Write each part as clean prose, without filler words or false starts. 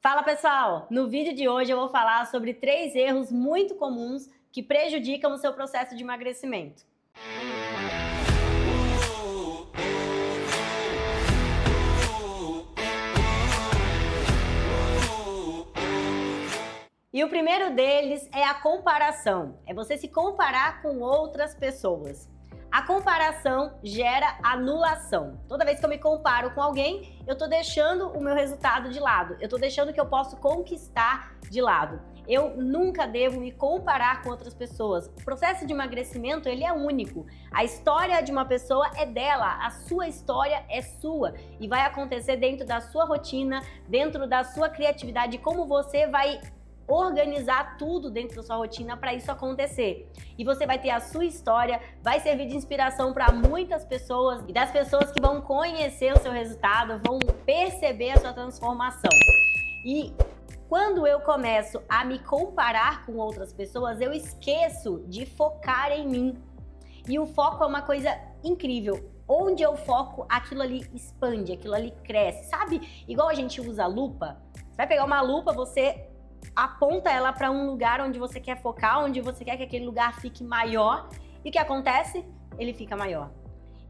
Fala pessoal! No vídeo de hoje eu vou falar sobre 3 erros muito comuns que prejudicam o seu processo de emagrecimento. E o primeiro deles é a comparação. É você se comparar com outras pessoas. A comparação gera anulação. Toda vez que eu me comparo com alguém, eu tô deixando o meu resultado de lado. Eu tô deixando o que eu posso conquistar de lado. Eu nunca devo me comparar com outras pessoas. O processo de emagrecimento, ele é único. A história de uma pessoa é dela, a sua história é sua. E vai acontecer dentro da sua rotina, dentro da sua criatividade, como você vai organizar tudo dentro da sua rotina para isso acontecer. E você vai ter a sua história, vai servir de inspiração para muitas pessoas e das pessoas que vão conhecer o seu resultado, vão perceber a sua transformação. E quando eu começo a me comparar com outras pessoas, eu esqueço de focar em mim. E o foco é uma coisa incrível. Onde eu foco, aquilo ali expande, aquilo ali cresce. Sabe? Igual a gente usa a lupa. Você vai pegar uma lupa, você aponta ela para um lugar onde você quer focar, onde você quer que aquele lugar fique maior. E o que acontece? Ele fica maior.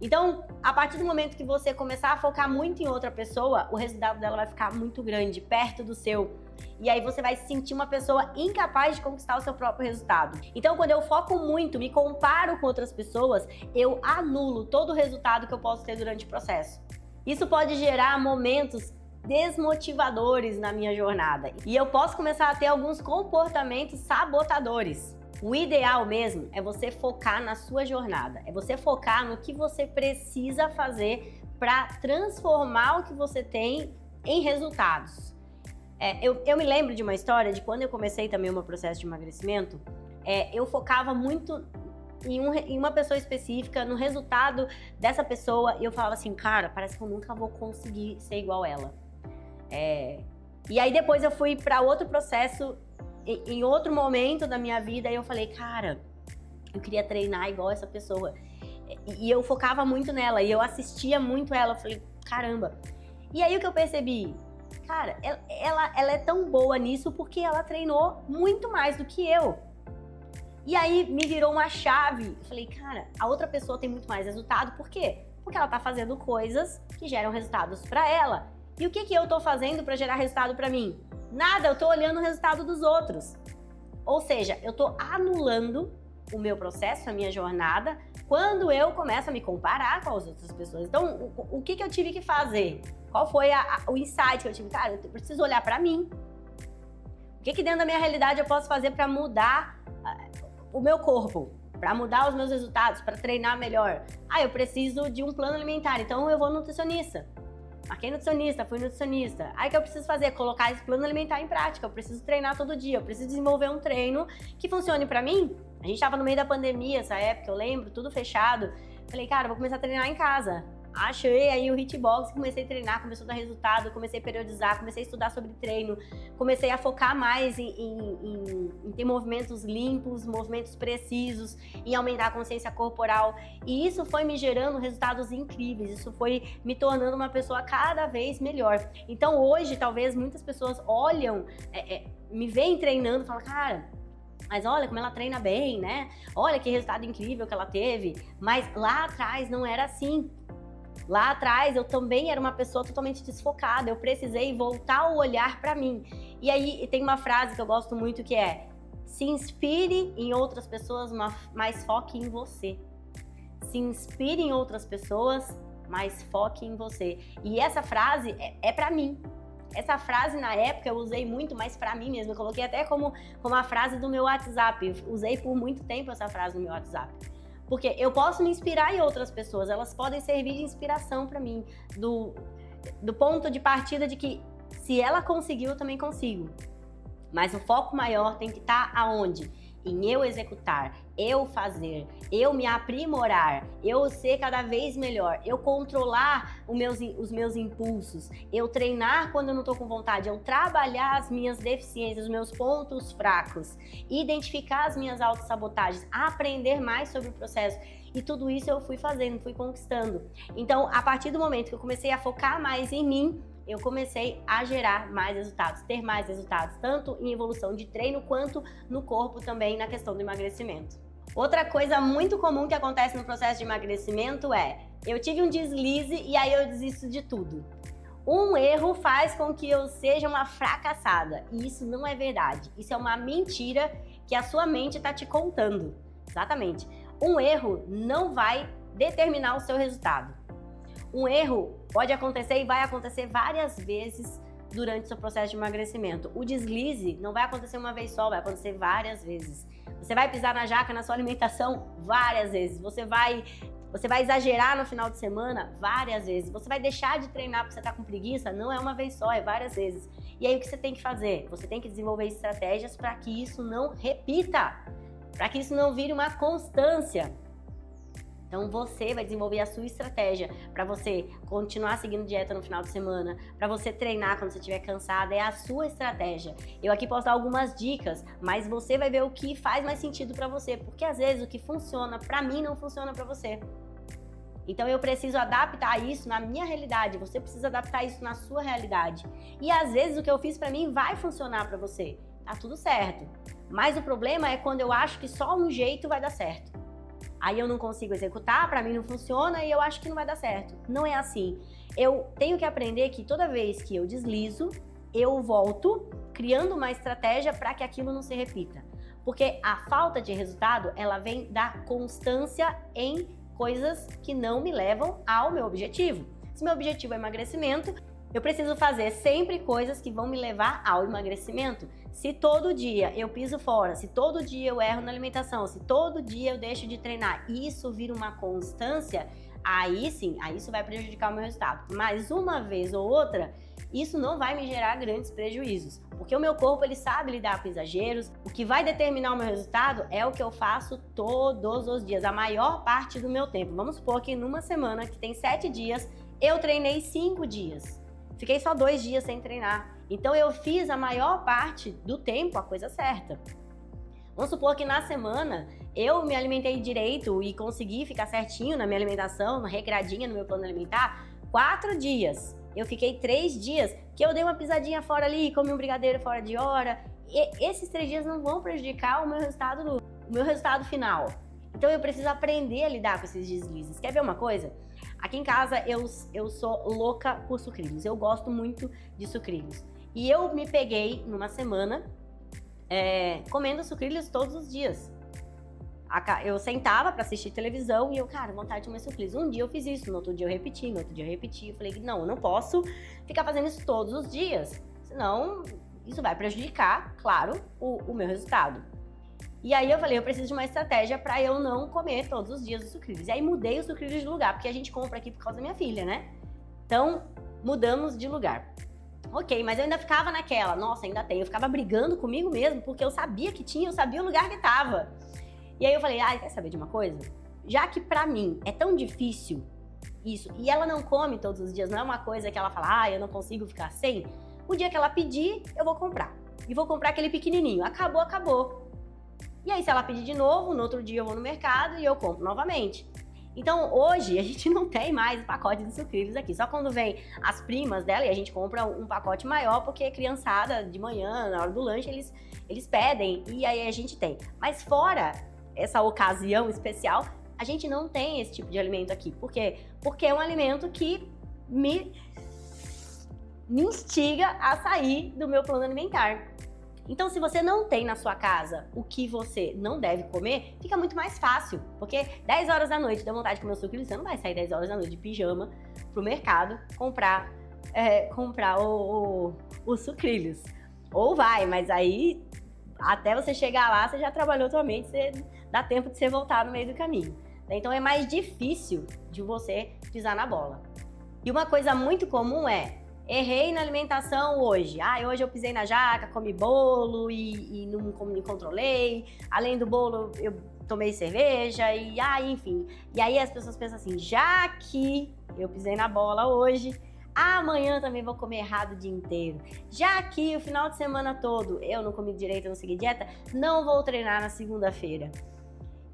Então, a partir do momento que você começar a focar muito em outra pessoa, o resultado dela vai ficar muito grande, perto do seu. E aí você vai se sentir uma pessoa incapaz de conquistar o seu próprio resultado. Então, quando eu foco muito, me comparo com outras pessoas, eu anulo todo o resultado que eu posso ter durante o processo. Isso pode gerar momentos desmotivadores na minha jornada. E eu posso começar a ter alguns comportamentos sabotadores. O ideal mesmo é você focar na sua jornada, é você focar no que você precisa fazer para transformar o que você tem em resultados. Eu me lembro de uma história de quando eu comecei também o meu processo de emagrecimento, eu focava muito em uma pessoa específica, no resultado dessa pessoa, e eu falava assim, cara, parece que eu nunca vou conseguir ser igual ela. E aí depois eu fui para outro processo, em outro momento da minha vida, e eu falei, cara, eu queria treinar igual essa pessoa. E eu focava muito nela, e eu assistia muito ela, eu falei, caramba. E aí o que eu percebi? Cara, ela é tão boa nisso porque ela treinou muito mais do que eu. E aí me virou uma chave. Eu falei, cara, a outra pessoa tem muito mais resultado. Por quê? Porque ela tá fazendo coisas que geram resultados para ela. E o que eu tô fazendo para gerar resultado para mim? Nada, eu tô olhando o resultado dos outros. Ou seja, eu tô anulando o meu processo, a minha jornada, quando eu começo a me comparar com as outras pessoas. Então, o que eu tive que fazer? Qual foi o insight que eu tive? Cara, eu preciso olhar para mim. O que dentro da minha realidade eu posso fazer para mudar o meu corpo? Para mudar os meus resultados, para treinar melhor? Eu preciso de um plano alimentar, então eu vou no nutricionista. Marquei nutricionista, fui nutricionista. Aí o que eu preciso fazer? Colocar esse plano alimentar em prática. Eu preciso treinar todo dia, eu preciso desenvolver um treino que funcione pra mim. A gente tava no meio da pandemia, essa época, eu lembro, tudo fechado. Falei, cara, eu vou começar a treinar em casa. Achei aí o Hitbox, comecei a treinar, começou a dar resultado, comecei a periodizar, comecei a estudar sobre treino, comecei a focar mais em ter movimentos limpos, movimentos precisos, em aumentar a consciência corporal. E isso foi me gerando resultados incríveis, isso foi me tornando uma pessoa cada vez melhor. Então hoje, talvez muitas pessoas olham, me veem treinando e falam, cara, mas olha como ela treina bem, né? Olha que resultado incrível que ela teve. Mas lá atrás não era assim. Lá atrás eu também era uma pessoa totalmente desfocada, eu precisei voltar o olhar para mim. E aí tem uma frase que eu gosto muito que é: se inspire em outras pessoas, mas foque em você. Se inspire em outras pessoas, mas foque em você. E essa frase é para mim. Essa frase na época eu usei muito, mas pra mim mesmo. Eu coloquei até como a frase do meu WhatsApp. Eu usei por muito tempo essa frase no meu WhatsApp. Porque eu posso me inspirar em outras pessoas, elas podem servir de inspiração para mim, do ponto de partida de que se ela conseguiu, eu também consigo. Mas o foco maior tem que estar aonde? Em eu executar, eu fazer, eu me aprimorar, eu ser cada vez melhor, eu controlar os meus impulsos, eu treinar quando eu não estou com vontade, eu trabalhar as minhas deficiências, os meus pontos fracos, identificar as minhas autossabotagens, aprender mais sobre o processo. E tudo isso eu fui fazendo, fui conquistando. Então, a partir do momento que eu comecei a focar mais em mim, eu comecei a gerar mais resultados, ter mais resultados, tanto em evolução de treino quanto no corpo também na questão do emagrecimento. Outra coisa muito comum que acontece no processo de emagrecimento é: eu tive um deslize e aí eu desisto de tudo. Um erro faz com que eu seja uma fracassada, e isso não é verdade. Isso é uma mentira que a sua mente está te contando. Exatamente. Um erro não vai determinar o seu resultado. Um erro pode acontecer e vai acontecer várias vezes durante o seu processo de emagrecimento. O deslize não vai acontecer uma vez só, vai acontecer várias vezes. Você vai pisar na jaca na sua alimentação várias vezes. Você vai exagerar no final de semana várias vezes. Você vai deixar de treinar porque você tá com preguiça? Não é uma vez só, é várias vezes. E aí o que você tem que fazer? Você tem que desenvolver estratégias para que isso não repita, para que isso não vire uma constância. Então você vai desenvolver a sua estratégia para você continuar seguindo dieta no final de semana, para você treinar quando você estiver cansada, é a sua estratégia. Eu aqui posso dar algumas dicas, mas você vai ver o que faz mais sentido para você, porque às vezes o que funciona para mim não funciona para você. Então eu preciso adaptar isso na minha realidade, você precisa adaptar isso na sua realidade. E às vezes o que eu fiz para mim vai funcionar para você, tá tudo certo. Mas o problema é quando eu acho que só um jeito vai dar certo. Aí eu não consigo executar, pra mim não funciona e eu acho que não vai dar certo. Não é assim. Eu tenho que aprender que toda vez que eu deslizo, eu volto criando uma estratégia para que aquilo não se repita. Porque a falta de resultado, ela vem da constância em coisas que não me levam ao meu objetivo. Se meu objetivo é emagrecimento, eu preciso fazer sempre coisas que vão me levar ao emagrecimento. Se todo dia eu piso fora, se todo dia eu erro na alimentação, se todo dia eu deixo de treinar e isso vira uma constância, aí sim, aí isso vai prejudicar o meu resultado. Mas uma vez ou outra, isso não vai me gerar grandes prejuízos, porque o meu corpo ele sabe lidar com exageros. O que vai determinar o meu resultado é o que eu faço todos os dias, a maior parte do meu tempo. Vamos supor que numa semana que tem 7 dias, eu treinei 5 dias. Fiquei só 2 dias sem treinar. Então eu fiz a maior parte do tempo a coisa certa. Vamos supor que na semana eu me alimentei direito e consegui ficar certinho na minha alimentação, regradinha no meu plano alimentar, 4 dias. Eu fiquei 3 dias que eu dei uma pisadinha fora ali, comi um brigadeiro fora de hora. E esses 3 dias não vão prejudicar o meu resultado final. Então eu preciso aprender a lidar com esses deslizes. Quer ver uma coisa? Aqui em casa eu sou louca por sucrilhos, eu gosto muito de sucrilhos. E eu me peguei numa semana comendo sucrilhos todos os dias. Eu sentava pra assistir televisão e eu, cara, vontade de comer sucrilhos. Um dia eu fiz isso, no outro dia eu repeti, no outro dia eu repeti. Eu falei, não, eu não posso ficar fazendo isso todos os dias, senão isso vai prejudicar, claro, o meu resultado. E aí eu falei, eu preciso de uma estratégia pra eu não comer todos os dias os sucrilhos. E aí mudei os sucrilhos de lugar, porque a gente compra aqui por causa da minha filha, né? Então, mudamos de lugar. Ok, mas eu ainda ficava naquela, nossa, ainda tem. Eu ficava brigando comigo mesmo, porque eu sabia que tinha, eu sabia o lugar que tava. E aí eu falei, quer saber de uma coisa? Já que pra mim é tão difícil isso, e ela não come todos os dias, não é uma coisa que ela fala, eu não consigo ficar sem, o dia que ela pedir, eu vou comprar. E vou comprar aquele pequenininho. Acabou, acabou. E aí, se ela pedir de novo, no outro dia eu vou no mercado e eu compro novamente. Então, hoje, a gente não tem mais pacote de sucrilhos aqui. Só quando vem as primas dela e a gente compra um pacote maior, porque a criançada, de manhã, na hora do lanche, eles pedem e aí a gente tem. Mas fora essa ocasião especial, a gente não tem esse tipo de alimento aqui. Por quê? Porque é um alimento que me instiga a sair do meu plano alimentar. Então, se você não tem na sua casa o que você não deve comer, fica muito mais fácil. Porque 10 horas da noite dá vontade de comer o sucrilho, você não vai sair 10 horas da noite de pijama pro mercado comprar os sucrilhos. Ou vai, mas aí até você chegar lá, você já trabalhou tua mente, dá tempo de você voltar no meio do caminho. Então é mais difícil de você pisar na bola. E uma coisa muito comum errei na alimentação hoje. Hoje eu pisei na jaca, comi bolo e não me controlei. Além do bolo, eu tomei cerveja enfim. E aí as pessoas pensam assim, já que eu pisei na bola hoje, amanhã também vou comer errado o dia inteiro. Já que o final de semana todo eu não comi direito, eu não segui dieta, não vou treinar na segunda-feira.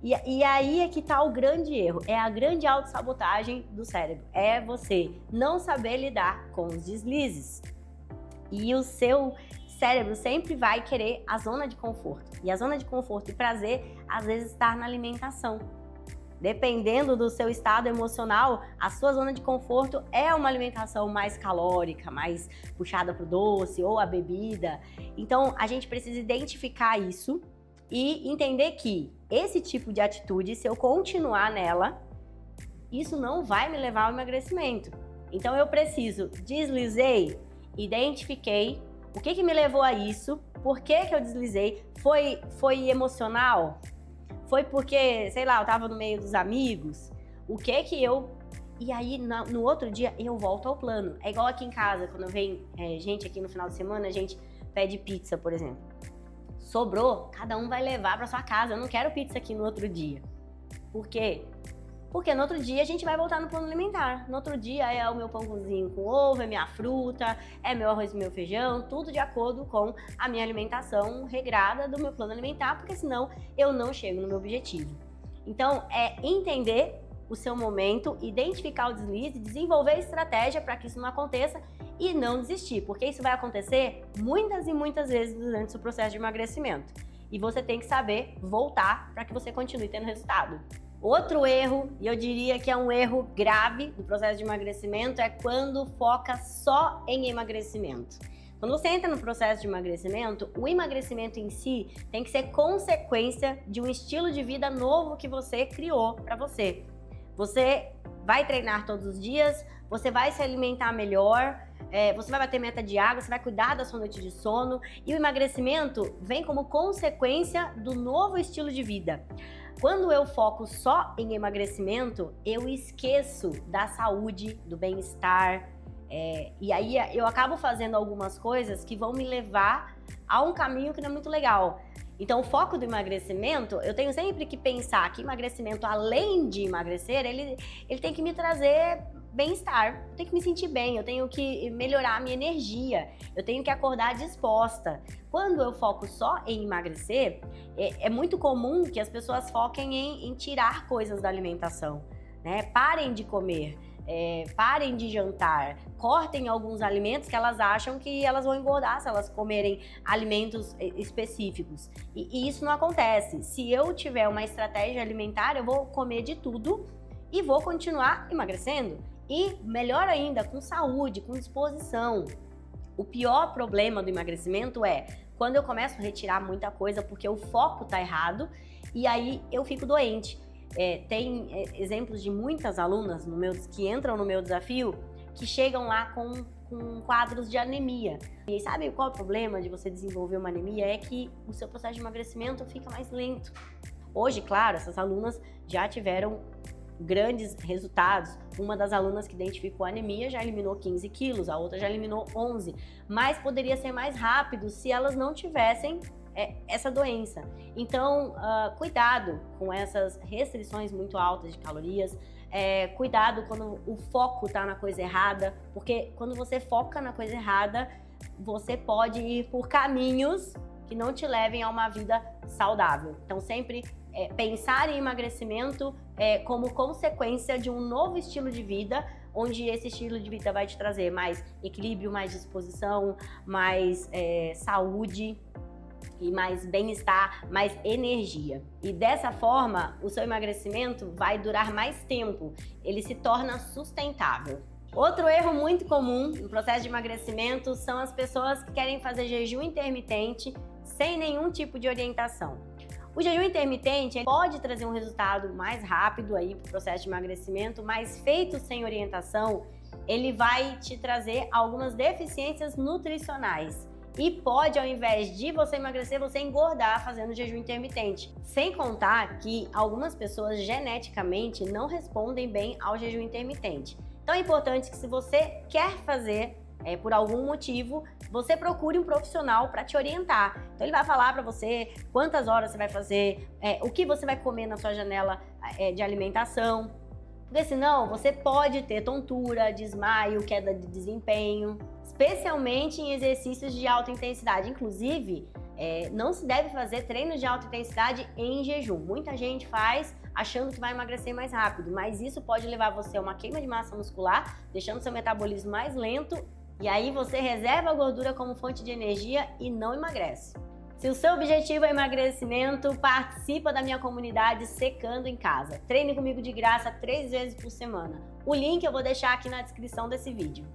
E aí é que tá o grande erro, é a grande autossabotagem do cérebro. É você não saber lidar com os deslizes. E o seu cérebro sempre vai querer a zona de conforto. E a zona de conforto e prazer, às vezes, está na alimentação. Dependendo do seu estado emocional, a sua zona de conforto é uma alimentação mais calórica, mais puxada para o doce ou a bebida. Então, a gente precisa identificar isso e entender que esse tipo de atitude, se eu continuar nela, isso não vai me levar ao emagrecimento. Então, eu preciso, deslizei, identifiquei o que me levou a isso, por que eu deslizei, foi emocional? Foi porque, sei lá, eu tava no meio dos amigos, E aí, no outro dia, eu volto ao plano. É igual aqui em casa, quando vem gente aqui no final de semana, a gente pede pizza, por exemplo. Sobrou, cada um vai levar pra sua casa. Eu não quero pizza aqui no outro dia. Por quê? Porque no outro dia a gente vai voltar no plano alimentar. No outro dia é o meu pãozinho com ovo, é minha fruta, é meu arroz e meu feijão, tudo de acordo com a minha alimentação regrada do meu plano alimentar, porque senão eu não chego no meu objetivo. Então, é entender o seu momento, identificar o deslize, desenvolver estratégia para que isso não aconteça e não desistir, porque isso vai acontecer muitas e muitas vezes durante o seu processo de emagrecimento. E você tem que saber voltar para que você continue tendo resultado. Outro erro, e eu diria que é um erro grave do processo de emagrecimento, é quando foca só em emagrecimento. Quando você entra no processo de emagrecimento, o emagrecimento em si tem que ser consequência de um estilo de vida novo que você criou para você. Você vai treinar todos os dias, você vai se alimentar melhor, você vai bater meta de água, você vai cuidar da sua noite de sono, e o emagrecimento vem como consequência do novo estilo de vida. Quando eu foco só em emagrecimento, eu esqueço da saúde, do bem-estar, e aí eu acabo fazendo algumas coisas que vão me levar a um caminho que não é muito legal. Então, o foco do emagrecimento, eu tenho sempre que pensar que emagrecimento, além de emagrecer, ele tem que me trazer bem-estar, eu tenho que me sentir bem, eu tenho que melhorar a minha energia, eu tenho que acordar disposta. Quando eu foco só em emagrecer, é muito comum que as pessoas foquem em tirar coisas da alimentação, né? Parem de comer, parem de jantar, cortem alguns alimentos que elas acham que elas vão engordar se elas comerem alimentos específicos. E isso não acontece. Se eu tiver uma estratégia alimentar, eu vou comer de tudo e vou continuar emagrecendo. E melhor ainda, com saúde, com disposição. O pior problema do emagrecimento é quando eu começo a retirar muita coisa porque o foco tá errado e aí eu fico doente. Tem exemplos de muitas alunas que entram no meu desafio que chegam lá com quadros de anemia. E sabe qual é o problema de você desenvolver uma anemia? É que o seu processo de emagrecimento fica mais lento. Hoje, claro, essas alunas já tiveram grandes resultados. Uma das alunas que identificou a anemia já eliminou 15 quilos, a outra já eliminou 11. Mas poderia ser mais rápido se elas não tivessem essa doença. Então, cuidado com essas restrições muito altas de calorias, cuidado quando o foco está na coisa errada, porque quando você foca na coisa errada, você pode ir por caminhos que não te levem a uma vida saudável. Então, sempre pensar em emagrecimento como consequência de um novo estilo de vida, onde esse estilo de vida vai te trazer mais equilíbrio, mais disposição, mais saúde e mais bem-estar, mais energia. E dessa forma, o seu emagrecimento vai durar mais tempo, ele se torna sustentável. Outro erro muito comum no processo de emagrecimento são as pessoas que querem fazer jejum intermitente sem nenhum tipo de orientação. O jejum intermitente pode trazer um resultado mais rápido aí para o processo de emagrecimento, mas feito sem orientação, ele vai te trazer algumas deficiências nutricionais. E pode, ao invés de você emagrecer, você engordar fazendo jejum intermitente. Sem contar que algumas pessoas geneticamente não respondem bem ao jejum intermitente. Então é importante que, se você quer fazer por algum motivo, você procure um profissional para te orientar. Então ele vai falar para você quantas horas você vai fazer, o que você vai comer na sua janela de alimentação. Porque senão você pode ter tontura, desmaio, queda de desempenho, especialmente em exercícios de alta intensidade. Inclusive, Não se deve fazer treinos de alta intensidade em jejum. Muita gente faz achando que vai emagrecer mais rápido, mas isso pode levar você a uma queima de massa muscular, deixando seu metabolismo mais lento, e aí você reserva a gordura como fonte de energia e não emagrece. Se o seu objetivo é emagrecimento, participa da minha comunidade Secando em Casa. Treine comigo de graça 3 vezes por semana. O link eu vou deixar aqui na descrição desse vídeo.